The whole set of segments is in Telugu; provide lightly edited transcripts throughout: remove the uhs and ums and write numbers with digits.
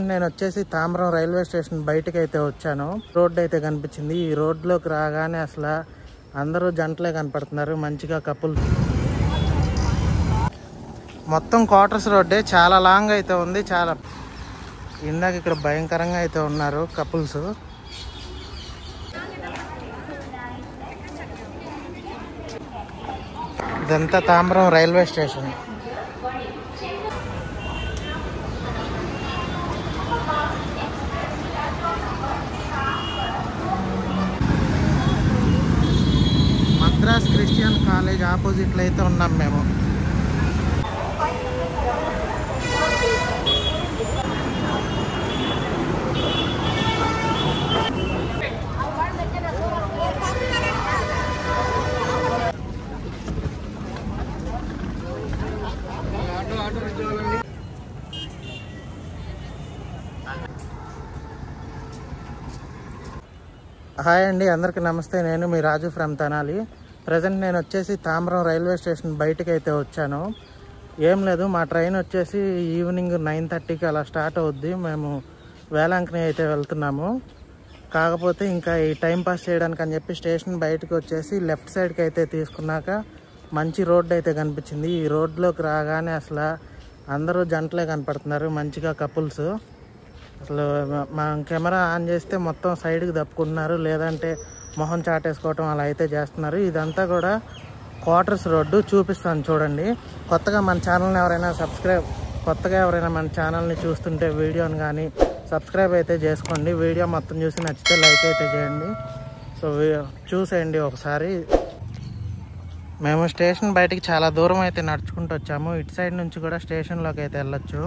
నేను వచ్చేసి తాంబ్రం రైల్వే స్టేషన్ బయటకి అయితే వచ్చాను. రోడ్ అయితే కనిపించింది. ఈ రోడ్లోకి రాగానే అసలు అందరూ జంటలే కనపడుతున్నారు, మంచిగా కపుల్. మొత్తం క్వార్టర్స్ రోడ్డే, చాలా లాంగ్ అయితే ఉంది. చాలా ఇందాక ఇక్కడ భయంకరంగా అయితే ఉన్నారు కపుల్స్. ఇదంతా Tambaram railway station. Madras Christian college ఆపోజిట్లో అయితే ఉన్నాం మేము. హాయ్ అండి, అందరికీ నమస్తే. నేను మీ రాజు ఫ్రమ్ తెనాలి. ప్రజెంట్ నేను వచ్చేసి తాంబ్రం రైల్వే స్టేషన్ బయటకి అయితే వచ్చాను. ఏం లేదు, మా ట్రైన్ వచ్చేసి ఈవినింగ్ 9:30కి అలా స్టార్ట్ అవుద్ది. మేము వేలాంకని అయితే వెళ్తున్నాము. కాకపోతే ఇంకా ఈ టైం పాస్ చేయడానికి అని చెప్పి స్టేషన్ బయటకు వచ్చేసి లెఫ్ట్ సైడ్కి అయితే తీసుకున్నాక మంచి రోడ్డు అయితే కనిపించింది. ఈ రోడ్లోకి రాగానే అసలు అందరూ జంటలే కనపడుతున్నారు, మంచిగా కపుల్స్. అసలు మా కెమెరా ఆన్ చేస్తే మొత్తం సైడ్కి తప్పుకుంటున్నారు, లేదంటే మొహం చాటేసుకోవటం అలా అయితే చేస్తున్నారు. ఇదంతా కూడా క్వార్టర్స్ రోడ్డు. చూపిస్తాను చూడండి. కొత్తగా మన ఛానల్ని ఎవరైనా మన ఛానల్ని చూస్తుంటే వీడియోని కానీ సబ్స్క్రైబ్ అయితే చేసుకోండి. వీడియో మొత్తం చూసి నచ్చితే లైక్ అయితే చేయండి. సో చూసేయండి ఒకసారి. మేము స్టేషన్ బయటికి చాలా దూరం అయితే నడుచుకుంటూ వచ్చాము. ఇటు సైడ్ నుంచి కూడా స్టేషన్లోకి అయితే వెళ్ళొచ్చు.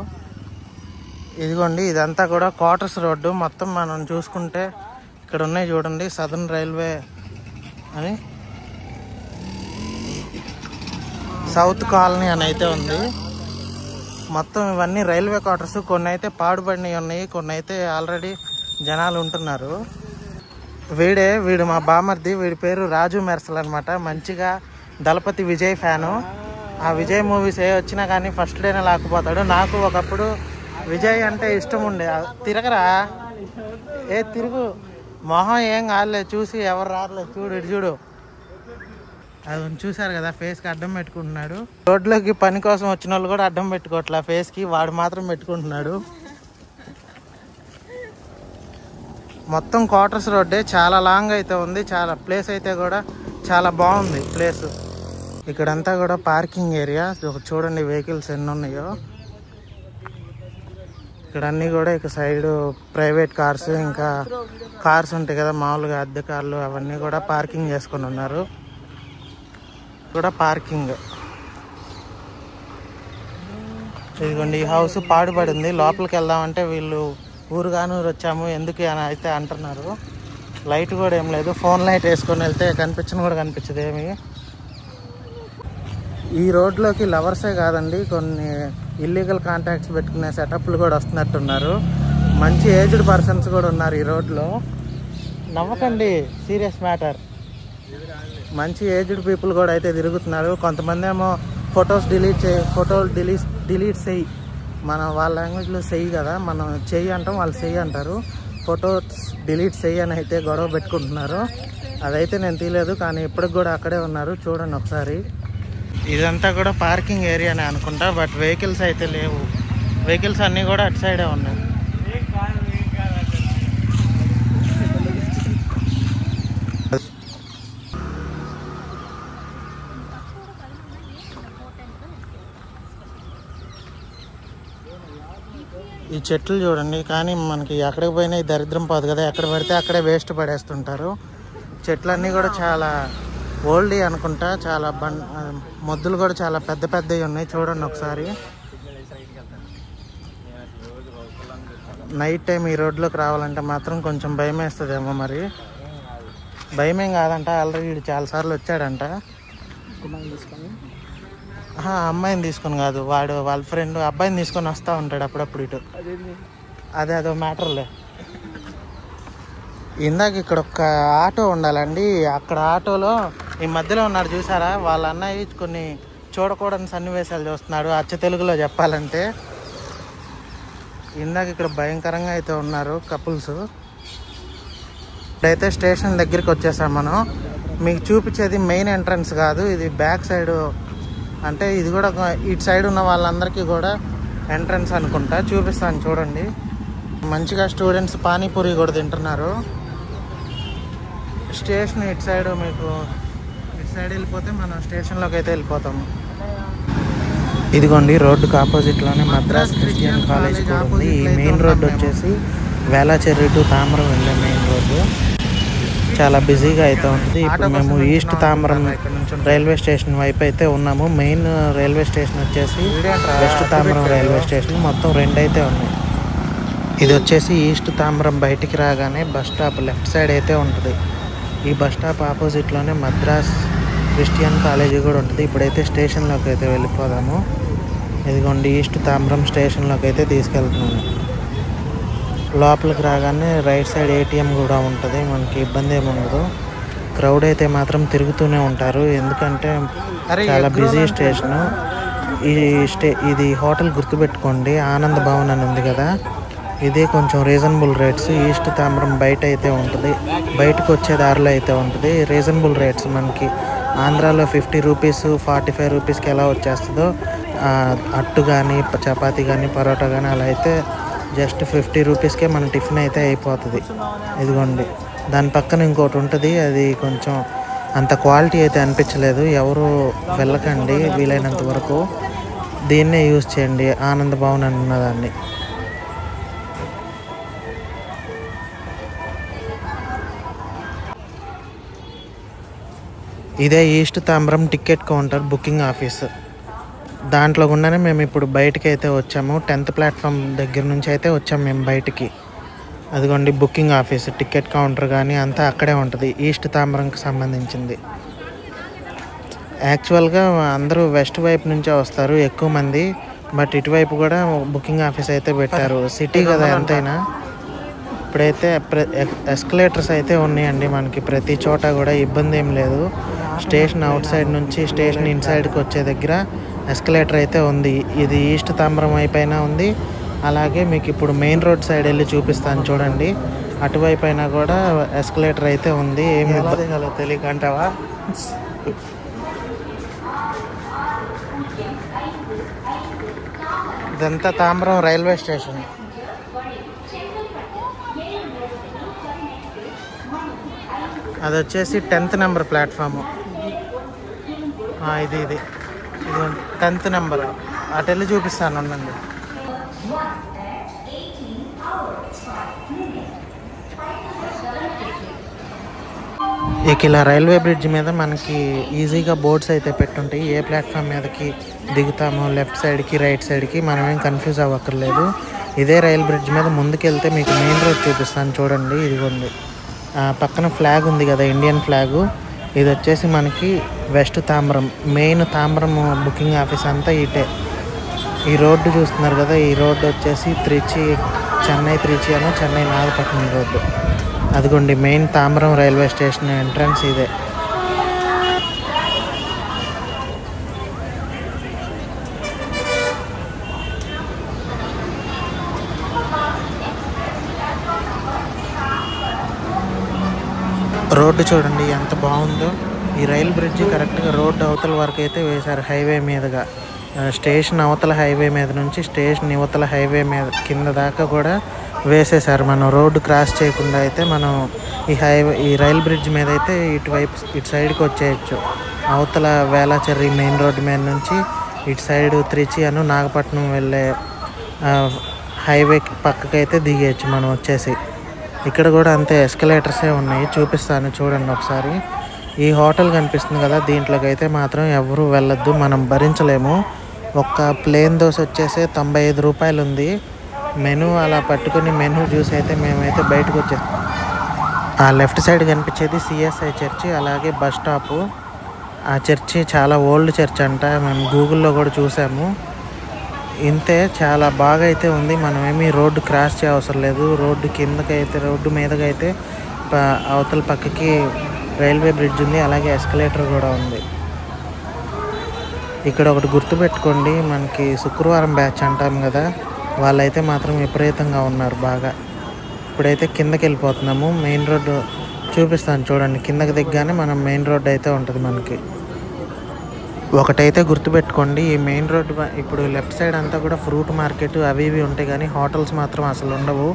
ఇదిగోండి, ఇదంతా కూడా క్వార్టర్స్ రోడ్డు. మొత్తం మనం చూసుకుంటే ఇక్కడ ఉన్నాయి చూడండి, సదర్న్ రైల్వే అని, సౌత్ కాలనీ అని అయితే ఉంది. మొత్తం ఇవన్నీ రైల్వే క్వార్టర్స్. కొన్ని అయితే పాడుపడినవి ఉన్నాయి, కొన్ని అయితే ఆల్రెడీ జనాలు ఉంటున్నారు. వీడు మా బామర్ది. వీడి పేరు రాజు మెర్సల్ అనమాట. మంచిగా దళపతి విజయ్ ఫ్యాను. ఆ విజయ్ మూవీస్ ఏ వచ్చినా కానీ ఫస్ట్ డేనే లాక్కుపోతాడు. నాకు ఒకప్పుడు విజయ్ అంటే ఇష్టం ఉండే. తిరగరా, తిరుగు, మొహం ఏం కాలేదు, చూసి ఎవరు రారలేదు. చూడు అది చూసారు కదా, ఫేస్కి అడ్డం పెట్టుకుంటున్నాడు. రోడ్లోకి పని కోసం వచ్చిన వాళ్ళు కూడా అడ్డం పెట్టుకోవట్లే ఫేస్కి, వాడు మాత్రం పెట్టుకుంటున్నాడు. మొత్తం క్వార్టర్స్ రోడ్డే, చాలా లాంగ్ అయితే ఉంది. చాలా ప్లేస్ అయితే కూడా చాలా బాగుంది ప్లేస్. ఇక్కడంతా కూడా పార్కింగ్ ఏరియా. చూడండి వెహికల్స్ ఎన్ని ఉన్నాయో. ఇక్కడ అన్నీ కూడా ఇక సైడ్ ప్రైవేట్ కార్స్, ఇంకా కార్స్ ఉంటాయి కదా మామూలుగా అద్దె కార్లు, అవన్నీ కూడా పార్కింగ్ చేసుకొని ఉన్నారు. కూడా పార్కింగ్. ఇదిగోండి, ఈ హౌస్ పాడుపడి ఉంది. లోపలికి వెళ్దామంటే వీళ్ళు ఊరుగానూరు వచ్చాము ఎందుకు అని అయితే అంటున్నారు. లైట్ కూడా ఏం లేదు. ఫోన్ లైట్ వేసుకొని వెళ్తే కనిపించను కూడా కనిపించదు ఏమి. ఈ రోడ్లోకి లవర్సే కాదండి, కొన్ని ఇల్లీగల్ కాంటాక్ట్స్ పెట్టుకునే సెటప్లు కూడా వస్తున్నట్టున్నారు. మంచి ఏజ్డ్ పర్సన్స్ కూడా ఉన్నారు ఈ రోడ్లో. నవ్వకండి, సీరియస్ మ్యాటర్. మంచి ఏజ్డ్ పీపుల్ కూడా అయితే తిరుగుతున్నారు. కొంతమంది ఏమో ఫొటోస్ డిలీట్ చెయ్యి, వాళ్ళ లాంగ్వేజ్లో చెయ్యి కదా, మనం చెయ్యి అంటాం, వాళ్ళు చెయ్యి అంటారు. ఫొటోస్ డిలీట్ చెయ్యి అని అయితే గొడవ పెట్టుకుంటున్నారు. అదైతే నేను తీయలేదు, కానీ ఇప్పటికి కూడా అక్కడే ఉన్నారు. చూడండి ఒకసారి. ఇదంతా కూడా పార్కింగ్ ఏరియానే అనుకుంటా, బట్ వెహికల్స్ అయితే లేవు. వెహికల్స్ అన్నీ కూడా అటు సైడే ఉన్నాయి. ఈ చెట్లు చూడండి, కానీ మనకి ఎక్కడికి పోయినా ఈ దరిద్రం పోదు కదా, ఎక్కడ పడితే అక్కడే వేస్ట్ పడేస్తుంటారు. చెట్లన్నీ కూడా చాలా ఓల్డీ అనుకుంటా. చాలా మొద్దులు కూడా చాలా పెద్ద పెద్దవి ఉన్నాయి. చూడండి ఒకసారి. నైట్ టైం ఈ రోడ్లోకి రావాలంటే మాత్రం కొంచెం భయం వేస్తుందేమో. మరి భయమేం కాదంట, ఆల్రెడీ వీడు చాలాసార్లు వచ్చాడంట. అమ్మాయిని తీసుకొని కాదు, వాళ్ళ ఫ్రెండ్ అబ్బాయిని తీసుకొని వస్తూ ఉంటాడు అప్పుడప్పుడు ఇటు. అదో మ్యాటర్లే. ఇందాక ఇక్కడ ఒక ఆటో ఉండాలండి. అక్కడ ఆటోలో ఈ మధ్యలో ఉన్నాడు చూసారా, వాళ్ళ అన్నయ్య కొన్ని చూడకూడని సన్నివేశాలు చూస్తున్నాడు. అచ్చ తెలుగులో చెప్పాలంటే ఇందాక ఇక్కడ భయంకరంగా అయితే ఉన్నారు కపుల్స్. ఇప్పుడైతే స్టేషన్ దగ్గరికి వచ్చేసాం మనం. మీకు చూపించేది మెయిన్ ఎంట్రన్స్ కాదు, ఇది బ్యాక్ సైడ్. అంటే ఇది కూడా ఇటు సైడ్ ఉన్న వాళ్ళందరికీ కూడా ఎంట్రన్స్ అనుకుంటా. చూపిస్తాను చూడండి. మంచిగా స్టూడెంట్స్ పానీపూరి కూడా తింటున్నారు. స్టేషన్ ఇటు సైడ్, మీకు ఇటు సైడ్ వెళ్ళిపోతే మనం స్టేషన్లోకి అయితే వెళ్ళిపోతాము. ఇదిగోండి రోడ్డుకు ఆపోజిట్లోనే మద్రాస్ క్రిస్టియన్ కాలేజ్ కూడా ఉంది. ఈ మెయిన్ రోడ్డు వచ్చేసి వేలాచెర్రి టు తామరం వెళ్ళే మెయిన్ రోడ్డు. చాలా బిజీగా అయితే ఉంటుంది. ఇప్పుడు మేము ఈస్ట్ తామరం రైల్వే స్టేషన్ వైపు అయితే ఉన్నాము. మెయిన్ రైల్వే స్టేషన్ వచ్చేసి వెస్ట్ తామరం రైల్వే స్టేషన్. మొత్తం 2 అయితే ఉన్నాయి. ఇది వచ్చేసి ఈస్ట్ తామరం బయటికి రాగానే బస్ స్టాప్ లెఫ్ట్ సైడ్ అయితే ఉంటుంది. ఈ బస్ స్టాప్ ఆపోజిట్లోనే మద్రాస్ క్రిస్టియన్ కాలేజీ కూడా ఉంటుంది. ఇప్పుడైతే స్టేషన్లోకి అయితే వెళ్ళిపోదాము. ఇదిగోండి ఈస్ట్ తామరం స్టేషన్లోకి అయితే తీసుకెళ్తున్నాను. లోపలికి రాగానే రైట్ సైడ్ ఏటీఎం కూడా ఉంటుంది. మనకి ఇబ్బంది ఏమి ఉండదు. క్రౌడ్ అయితే మాత్రం తిరుగుతూనే ఉంటారు, ఎందుకంటే చాలా బిజీ స్టేషను. ఇది హోటల్ గుర్తుపెట్టుకోండి, ఆనంద్ భవన్ అని ఉంది కదా, ఇదే కొంచెం రీజనబుల్ రేట్స్. ఈస్ట్ తామరం బయట అయితే ఉంటుంది, బయటకు వచ్చే దారిలో అయితే ఉంటుంది. రీజనబుల్ రేట్స్ మనకి ఆంధ్రాలో 50 రూపీస్ 45 రూపీస్కి ఎలా వచ్చేస్తుందో అట్టు కానీ చపాతీ కానీ పరోటా కానీ అలా అయితే జస్ట్ 50 రూపీస్కే మన టిఫిన్ అయితే అయిపోతుంది. ఇదిగోండి దాని పక్కన ఇంకోటి ఉంటుంది, అది కొంచెం అంత క్వాలిటీ అయితే అనిపించలేదు. ఎవరు వెళ్ళకండి, వీలైనంత వరకు దీన్నే యూజ్ చేయండి, ఆనంద్ భవన్ అని ఉన్నదాన్ని. ఇదే east Tambaram ticket counter booking office. దాంట్లో గుండానే మేము ఇప్పుడు బయటికి అయితే వచ్చాము. 10th ప్లాట్ఫామ్ దగ్గర నుంచి అయితే వచ్చాము మేము బయటికి. అదిగోండి బుకింగ్ ఆఫీస్, టికెట్ కౌంటర్ కానీ అంతా అక్కడే ఉంటుంది, ఈస్ట్ తాంబరంకి సంబంధించింది. యాక్చువల్గా అందరూ వెస్ట్ వైపు నుంచే వస్తారు ఎక్కువ మంది, బట్ ఇటువైపు కూడా బుకింగ్ ఆఫీస్ అయితే పెట్టారు. సిటీ కదా ఎంతైనా. ఇప్పుడైతే ఎస్కలేటర్స్ అయితే ఉన్నాయండి మనకి ప్రతి చోట కూడా, ఇబ్బంది ఏం లేదు. స్టేషన్ అవుట్ సైడ్ నుంచి స్టేషన్ ఇన్సైడ్కి వచ్చే దగ్గర ఎస్కలేటర్ అయితే ఉంది. ఇది ఈస్ట్ తాంబరం వైపు ఉంది. అలాగే మీకు ఇప్పుడు మెయిన్ రోడ్ సైడ్ వెళ్ళి చూపిస్తాను చూడండి, అటువైపు అయినా కూడా ఎస్కలేటర్ అయితే ఉంది. ఏమి ఇబ్బంది తెలియకంటావా? ఇదంతా తాంబరం రైల్వే స్టేషన్. అది వచ్చేసి 10th నెంబర్ ప్లాట్ఫాము. ఇది 10th నెంబర్. అటు వెళ్ళి చూపిస్తాను ఉండండి. ఇక ఇలా రైల్వే బ్రిడ్జ్ మీద మనకి ఈజీగా బోర్డ్స్ అయితే పెట్టుంటాయి. ఏ ప్లాట్ఫామ్ మీదకి దిగుతామో లెఫ్ట్ సైడ్కి రైట్ సైడ్కి మనమేం కన్ఫ్యూజ్ అవ్వక్కర్లేదు. ఇదే రైల్ బ్రిడ్జ్ మీద ముందుకెళ్తే మీకు మెయిన్ రోడ్ చూపిస్తాను చూడండి. ఇదిగోండి పక్కన ఫ్లాగ్ ఉంది కదా, ఇండియన్ ఫ్లాగు. ఇది వచ్చేసి మనకి west Tambaram, main Tambaram booking office అంతా ఇటే. ఈ రోడ్డు చూస్తున్నారు కదా, ఈ రోడ్డు వచ్చేసి చెన్నై త్రిచి అని చెన్నై నాగపట్నం రోడ్డు. అదిగోండి main Tambaram railway station entrance ఇదే. రోడ్డు చూడండి ఎంత బాగుందో. ఈ రైల్ బ్రిడ్జి కరెక్ట్గా రోడ్డు అవతల వరకు అయితే వేశారు, హైవే మీదుగా. స్టేషన్ అవతల హైవే మీద నుంచి స్టేషన్ యువతల హైవే మీద కింద దాకా కూడా వేసేసారు. మనం రోడ్డు క్రాస్ చేయకుండా అయితే మనం ఈ రైల్ బ్రిడ్జ్ మీద అయితే ఇటు సైడ్కి వచ్చేయచ్చు. అవతల వేలాచెర్రి మెయిన్ రోడ్డు మీద నుంచి ఇటు సైడ్ త్రిచి అను నాగపట్నం వెళ్ళే హైవే పక్కకైతే దిగేయచ్చు మనం వచ్చేసి. ఇక్కడ కూడా అంతే ఎస్కలేటర్సే ఉన్నాయి, చూపిస్తాను చూడండి ఒకసారి. ఈ హోటల్ కనిపిస్తుంది కదా, దీంట్లోకి అయితే మాత్రం ఎవరు వెళ్ళొద్దు, మనం భరించలేము. ఒక్క ప్లేన్ దోశ వచ్చేసి 95 రూపాయలు ఉంది. మెనూ అలా పట్టుకుని మెనూ చూసి అయితే మేమైతే బయటకు వచ్చేస్తాం. ఆ లెఫ్ట్ సైడ్ కనిపించేది సిఎస్ఐ చర్చి, అలాగే బస్ స్టాపు. ఆ చర్చి చాలా ఓల్డ్ చర్చ్ అంట, మేము గూగుల్లో కూడా చూసాము. ఇంతే, చాలా బాగా అయితే ఉంది. మనమేమి రోడ్డు క్రాస్ చేయవసరం లేదు. రోడ్డు కిందకైతే రోడ్డు మీదకైతే అవతల పక్కకి రైల్వే బ్రిడ్జ్ ఉంది, అలాగే ఎస్కలేటర్ కూడా ఉంది. ఇక్కడ ఒకటి గుర్తుపెట్టుకోండి, మనకి శుక్రవారం బ్యాచ్ అంటాం కదా, వాళ్ళైతే మాత్రం విపరీతంగా ఉన్నారు బాగా. ఇప్పుడైతే కిందకి వెళ్ళిపోతున్నాము. మెయిన్ రోడ్డు చూపిస్తాను చూడండి. కిందకి దిగ్గానే మనం మెయిన్ రోడ్డు అయితే ఉంటుంది మనకి. ఒకటైతే గుర్తుపెట్టుకోండి, ఈ మెయిన్ రోడ్డు ఇప్పుడు లెఫ్ట్ సైడ్ అంతా కూడా ఫ్రూట్ మార్కెట్ అవి ఇవి ఉంటాయి, కానీ హోటల్స్ మాత్రం అసలు ఉండవు.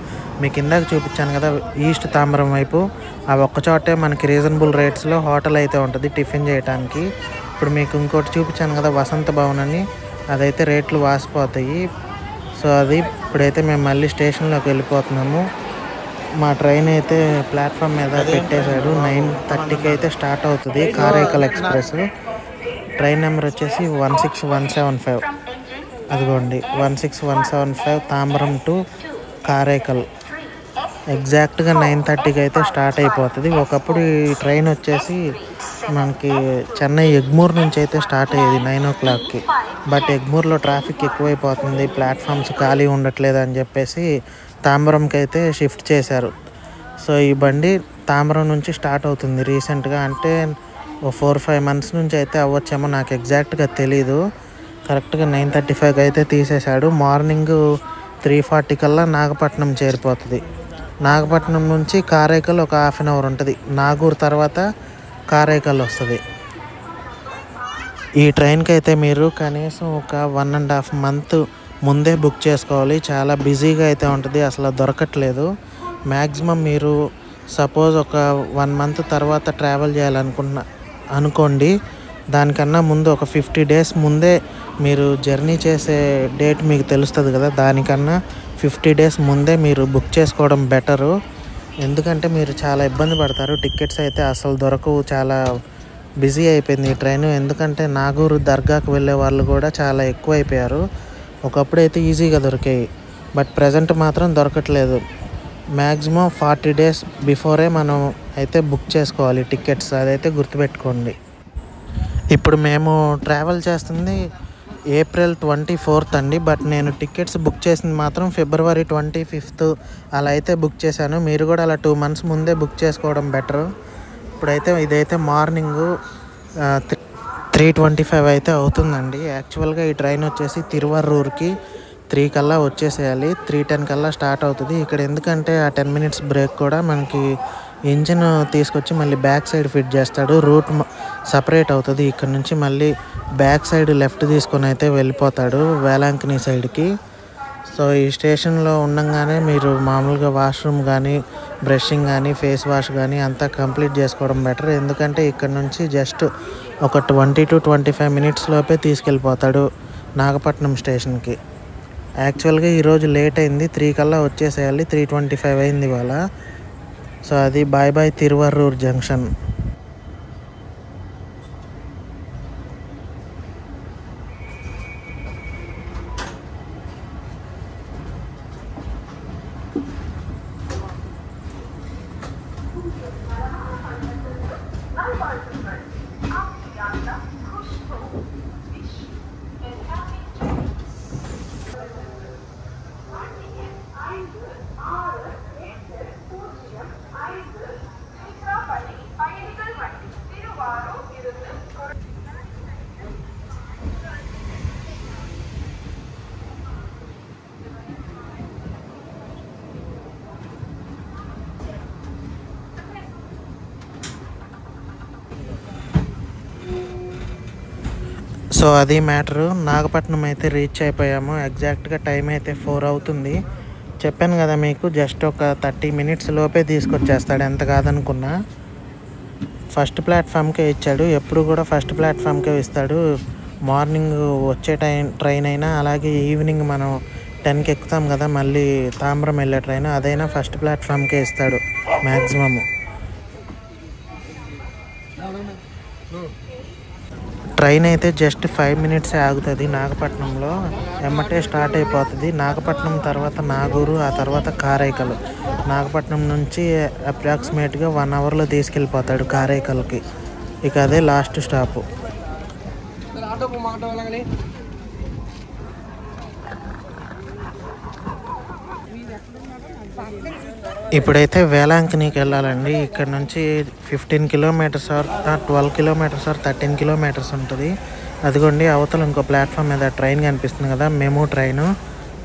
మీకు ఇందాక చూపించాను కదా ఈస్ట్ తాంబరం వైపు, ఆ ఒక్కచోటే మనకి రీజనబుల్ రేట్స్లో హోటల్ అయితే ఉంటుంది టిఫిన్ చేయడానికి. ఇప్పుడు మీకు ఇంకోటి చూపించాను కదా వసంత భవన్ అని, అదైతే రేట్లు వాసిపోతాయి. సో అది ఇప్పుడైతే మేము మళ్ళీ స్టేషన్లోకి వెళ్ళిపోతున్నాము. మా ట్రైన్ అయితే ప్లాట్ఫామ్ మీద పెట్టేశాడు. 9:30కి అయితే స్టార్ట్ అవుతుంది కారైకల్ ఎక్స్ప్రెస్. ట్రైన్ నెంబర్ వచ్చేసి 16175. అదిగోండి 16175 తాంబరం టు కారైకల్. ఎగ్జాక్ట్గా 9:30కి అయితే స్టార్ట్ అయిపోతుంది. ఒకప్పుడు ఈ ట్రైన్ వచ్చేసి మనకి చెన్నై ఎగ్మూర్ నుంచి అయితే స్టార్ట్ అయ్యేది 9 o'clockకి. బట్ ఎగ్మూర్లో ట్రాఫిక్ ఎక్కువైపోతుంది, ప్లాట్ఫామ్స్ ఖాళీ ఉండట్లేదు అని చెప్పేసి తాంబరంకి అయితే షిఫ్ట్ చేశారు. సో ఈ బండి తాంబరం నుంచి స్టార్ట్ అవుతుంది రీసెంట్గా, అంటే 4-5 months నుంచి అయితే అవ్వచ్చేమో, నాకు ఎగ్జాక్ట్గా తెలీదు. కరెక్ట్గా 9:35కి అయితే తీసేశాడు. మార్నింగ్ 3:40 కల్లా నాగపట్నం చేరిపోతుంది. నాగపట్నం నుంచి కారైకల్ ఒక 1/2 hour ఉంటుంది. నాగూర్ తర్వాత కారైకల్ వస్తుంది. ఈ ట్రైన్కి అయితే మీరు కనీసం ఒక 1.5 month ముందే బుక్ చేసుకోవాలి. చాలా బిజీగా అయితే ఉంటుంది, అసలు దొరకట్లేదు. మ్యాక్సిమం మీరు సపోజ్ ఒక 1 month తర్వాత ట్రావెల్ అనుకోండి, దానికన్నా ముందు ఒక 50 days ముందే మీరు జర్నీ చేసే డేట్ మీకు తెలుస్తుంది కదా, దానికన్నా 50 days ముందే మీరు బుక్ చేసుకోవడం బెటరు. ఎందుకంటే మీరు చాలా ఇబ్బంది పడతారు, టికెట్స్ అయితే అసలు దొరకవు. చాలా బిజీ అయిపోయింది ఈ ట్రైన్. ఎందుకంటే నాగూరు దర్గాకు వెళ్ళే వాళ్ళు కూడా చాలా ఎక్కువ అయిపోయారు. ఒకప్పుడైతే ఈజీగా దొరికాయి, బట్ ప్రజెంట్ మాత్రం దొరకట్లేదు. మ్యాక్సిమం 40 days బిఫోరే మనం అయితే బుక్ చేసుకోవాలి టికెట్స్, అదైతే గుర్తుపెట్టుకోండి. ఇప్పుడు మేము ట్రావెల్ చేస్తుంది April 24th అండి, బట్ నేను టికెట్స్ బుక్ చేసింది మాత్రం February 25th అలా అయితే బుక్ చేశాను. మీరు కూడా అలా 2 months ముందే బుక్ చేసుకోవడం బెటర్. ఇప్పుడైతే ఇదైతే మార్నింగ్ 3:25 అయితే అవుతుందండి. యాక్చువల్గా ఈ ట్రైన్ వచ్చేసి తిరువరూర్కి 3 కల్లా వచ్చేసేయాలి. 3:10 కల్లా స్టార్ట్ అవుతుంది. ఇక్కడ ఎందుకంటే ఆ 10 minutes బ్రేక్ కూడా మనకి ఇంజిన్ తీసుకొచ్చి మళ్ళీ బ్యాక్ సైడ్ ఫిట్ చేస్తాడు. రూట్ సపరేట్ అవుతుంది. ఇక్కడ నుంచి మళ్ళీ బ్యాక్ సైడ్ లెఫ్ట్ తీసుకొని అయితే వెళ్ళిపోతాడు వేలాంకని సైడ్కి. సో ఈ స్టేషన్లో ఉండగానే మీరు మామూలుగా వాష్రూమ్ కానీ బ్రషింగ్ కానీ ఫేస్ వాష్ కానీ అంతా కంప్లీట్ చేసుకోవడం బెటర్. ఎందుకంటే ఇక్కడ నుంచి జస్ట్ ఒక 20 to 25 minutes లోపే తీసుకెళ్ళిపోతాడు నాగపట్నం స్టేషన్కి. యాక్చువల్గా ఈరోజు లేట్ అయింది, 3 కల్లా వచ్చేసేయాలి. 3:25 అయింది ఇవాళ. సో అది bye bye Tiruvarur junction. So అది మ్యాటరు. నాగపట్నం అయితే రీచ్ అయిపోయాము. ఎగ్జాక్ట్గా టైం అయితే 4 అవుతుంది. చెప్పాను కదా మీకు, జస్ట్ ఒక 30 minutes లోపే తీసుకొచ్చేస్తాడు ఎంత కాదనుకున్నా. ఫస్ట్ ప్లాట్ఫామ్కే ఇచ్చాడు, ఎప్పుడు కూడా ఫస్ట్ ప్లాట్ఫామ్కే ఇస్తాడు. మార్నింగ్ వచ్చే ట్రైన్ అయినా, అలాగే ఈవినింగ్ మనం 10కి ఎక్కుతాం కదా మళ్ళీ తాంబరం వెళ్ళే ట్రైన్, అదైనా ఫస్ట్ ప్లాట్ఫామ్కే ఇస్తాడు మ్యాక్సిమము. ట్రైన్ అయితే జస్ట్ 5 minutes ఆగుతుంది నాగపట్నంలో, ఎమ్మటే స్టార్ట్ అయిపోతుంది. నాగపట్నం తర్వాత నాగూరు, ఆ తర్వాత కారైకల్. నాగపట్నం నుంచి అప్రాక్సిమేట్గా 1 hourలో తీసుకెళ్ళిపోతాడు కారైకల్కి. ఇక అదే లాస్ట్ స్టాపు. ఇప్పుడైతే వేలాంకనికి వెళ్ళాలండి. ఇక్కడ నుంచి 15 kilometers or 12 kilometers or 13 kilometers ఉంటుంది. అదిగోండి అవతల ఇంకో ప్లాట్ఫామ్ మీద ట్రైన్ కనిపిస్తుంది కదా, మెమూ ట్రైన్.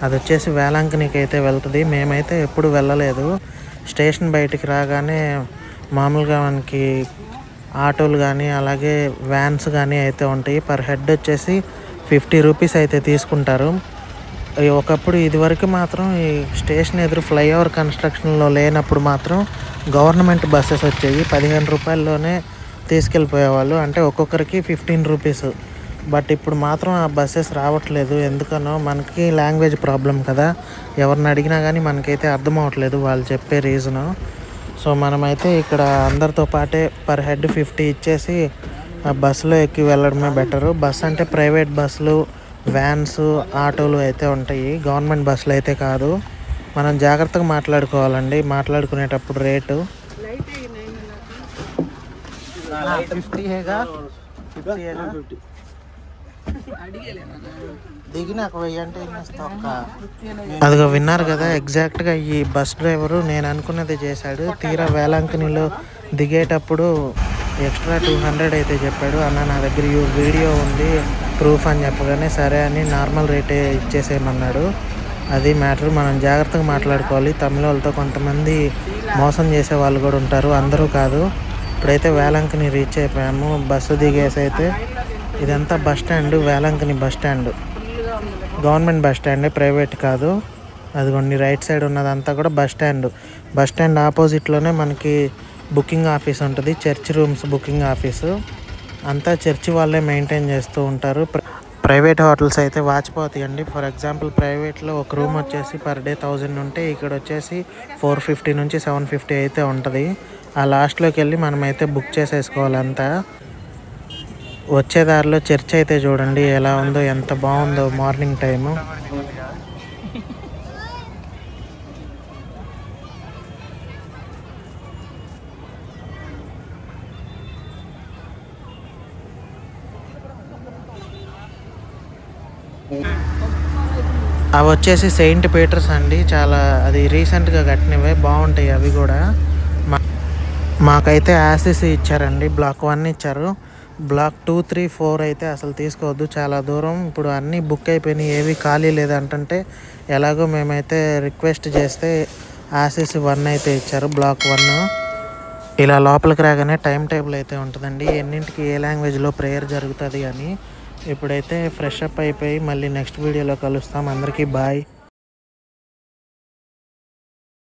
అది వచ్చేసి వేలాంకనికి అయితే వెళ్తుంది. మేమైతే ఎప్పుడు వెళ్ళలేదు. స్టేషన్ బయటికి రాగానే మామూలుగా మనకి ఆటోలు కానీ అలాగే వ్యాన్స్ కానీ అయితే ఉంటాయి. పర్ హెడ్ వచ్చేసి 50 రూపీస్ అయితే తీసుకుంటారు. ఒకప్పుడు ఇదివరకు మాత్రం ఈ స్టేషన్ ఎదురు ఫ్లైఓవర్ కన్స్ట్రక్షన్లో లేనప్పుడు మాత్రం గవర్నమెంట్ బస్సెస్ వచ్చేవి. 15 రూపాయల్లోనే తీసుకెళ్ళిపోయేవాళ్ళు, అంటే ఒక్కొక్కరికి 15 రూపీస్. బట్ ఇప్పుడు మాత్రం ఆ బస్సెస్ రావట్లేదు. ఎందుకనో మనకి లాంగ్వేజ్ ప్రాబ్లం కదా, ఎవరిని అడిగినా కానీ మనకైతే అర్థం అవ్వట్లేదు వాళ్ళు చెప్పే రీజను. సో మనమైతే ఇక్కడ అందరితో పాటే పర్ హెడ్ 50 ఇచ్చేసి ఆ బస్సులో ఎక్కి వెళ్ళడమే బెటరు. బస్ అంటే ప్రైవేట్ బస్సులు, వ్యాన్స్, ఆటోలు అయితే ఉంటాయి, గవర్నమెంట్ బస్సులు అయితే కాదు. మనం జాగ్రత్తగా మాట్లాడుకోవాలండి మాట్లాడుకునేటప్పుడు రేటు. 50 దిగి నాకు 1000 అంటే అదిగో విన్నారు కదా, ఎగ్జాక్ట్గా ఈ బస్ డ్రైవరు నేను అనుకున్నది చేశాడు. తీరా వేలాంకనిలో దిగేటప్పుడు ఎక్స్ట్రా 200 అయితే చెప్పాడు. అన్న నా దగ్గర వీడియో ఉంది ప్రూఫ్ అని చెప్పగానే సరే అని నార్మల్ రేటే ఇచ్చేసేయమన్నాడు. అది మ్యాటర్. మనం జాగ్రత్తగా మాట్లాడుకోవాలి. తమిళ వాళ్ళతో కొంతమంది మోసం చేసే వాళ్ళు కూడా ఉంటారు, అందరూ కాదు. ఇప్పుడైతే వేలాంకని రీచ్ అయిపోయాము. బస్సు దిగేసి అయితే ఇదంతా bus stand, Velankanni bus stand government bus స్టాండే, ప్రైవేట్ కాదు. అదిగోండి రైట్ సైడ్ ఉన్నదంతా కూడా బస్ స్టాండ్. బస్ స్టాండ్ ఆపోజిట్లోనే మనకి బుకింగ్ ఆఫీస్ ఉంటుంది, చర్చ్ రూమ్స్ బుకింగ్ ఆఫీసు. అంతా చర్చి వాళ్ళే మెయింటైన్ చేస్తూ ఉంటారు. ప్రైవేట్ హోటల్స్ అయితే వాచిపోతాయండి. ఫర్ ఎగ్జాంపుల్ ప్రైవేట్లో ఒక రూమ్ వచ్చేసి పర్ డే 1000 ఉంటే ఇక్కడ వచ్చేసి 450 నుంచి 750 అయితే ఉంటుంది. ఆ లాస్ట్లోకి వెళ్ళి మనమైతే బుక్ చేసేసుకోవాలి అంతా. వచ్చే దారిలో చర్చ్ అయితే చూడండి ఎలా ఉందో, ఎంత బాగుందో మార్నింగ్ టైము. అవి వచ్చేసి సెయింట్ పీటర్స్ అండి, చాలా అది రీసెంట్గా కట్టినవే, బాగుంటాయి అవి కూడా. మాకైతే యాసిసి ఇచ్చారండి, బ్లాక్ 1 ఇచ్చారు. బ్లాక్ 2, 3, 4 అయితే అసలు తీసుకోవద్దు, చాలా దూరం. ఇప్పుడు అన్నీ బుక్ అయిపోయినాయి, ఏవి ఖాళీ లేదంటే ఎలాగో మేమైతే రిక్వెస్ట్ చేస్తే యాసిసి 1 అయితే ఇచ్చారు, బ్లాక్ 1. ఇలా లోపలికి రాగానే టైం టేబుల్ అయితే ఉంటుందండి, ఎన్నింటికి ఏ లాంగ్వేజ్లో ప్రేయర్ జరుగుతుంది అని. ఇప్పుడైతే ఫ్రెష్ అప్ అయిపోయి మళ్ళీ నెక్స్ట్ వీడియోలో కలుస్తాం. అందరికీ బాయ్.